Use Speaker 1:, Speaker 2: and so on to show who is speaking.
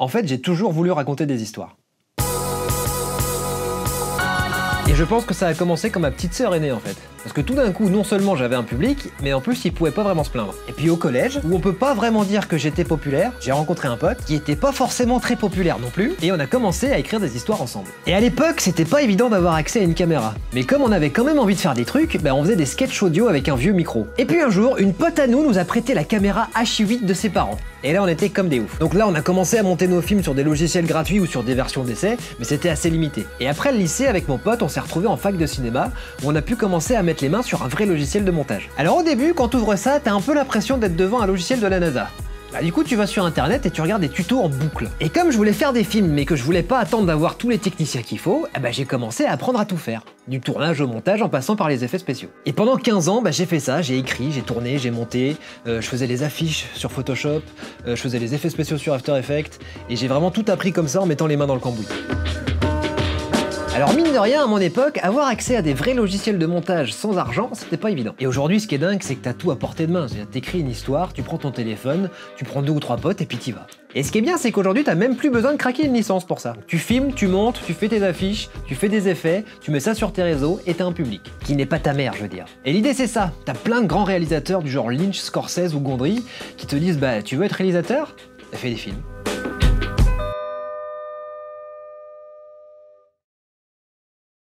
Speaker 1: En fait, j'ai toujours voulu raconter des histoires. Et je pense que ça a commencé quand ma petite sœur est née en fait. Parce que tout d'un coup, non seulement j'avais un public, mais en plus il pouvait pas vraiment se plaindre. Et puis au collège, où on peut pas vraiment dire que j'étais populaire, j'ai rencontré un pote qui était pas forcément très populaire non plus, et on a commencé à écrire des histoires ensemble. Et à l'époque, c'était pas évident d'avoir accès à une caméra. Mais comme on avait quand même envie de faire des trucs, on faisait des sketchs audio avec un vieux micro. Et puis un jour, une pote à nous a prêté la caméra H8 de ses parents. Et là on était comme des oufs. Donc là on a commencé à monter nos films sur des logiciels gratuits ou sur des versions d'essai, mais c'était assez limité. Et après le lycée, avec mon pote, on s'est retrouvé en fac de cinéma, où on a pu commencer à mettre les mains sur un vrai logiciel de montage. Alors au début, quand tu ouvres ça, t'as un peu l'impression d'être devant un logiciel de la NASA. Du coup, tu vas sur internet et tu regardes des tutos en boucle. Et comme je voulais faire des films, mais que je voulais pas attendre d'avoir tous les techniciens qu'il faut, j'ai commencé à apprendre à tout faire. Du tournage au montage en passant par les effets spéciaux. Et pendant 15 ans, j'ai fait ça, j'ai écrit, j'ai tourné, j'ai monté, je faisais les affiches sur Photoshop, je faisais les effets spéciaux sur After Effects, et j'ai vraiment tout appris comme ça en mettant les mains dans le cambouis. Alors mine de rien, à mon époque, avoir accès à des vrais logiciels de montage sans argent, c'était pas évident. Et aujourd'hui, ce qui est dingue, c'est que t'as tout à portée de main. C'est-à-dire, t'écris une histoire, tu prends ton téléphone, tu prends 2 ou 3 potes et puis t'y vas. Et ce qui est bien, c'est qu'aujourd'hui, t'as même plus besoin de craquer une licence pour ça. Tu filmes, tu montes, tu fais tes affiches, tu fais des effets, tu mets ça sur tes réseaux et t'as un public. Qui n'est pas ta mère, je veux dire. Et l'idée, c'est ça. T'as plein de grands réalisateurs du genre Lynch, Scorsese ou Gondry qui te disent, tu veux être réalisateur ? Fais des films.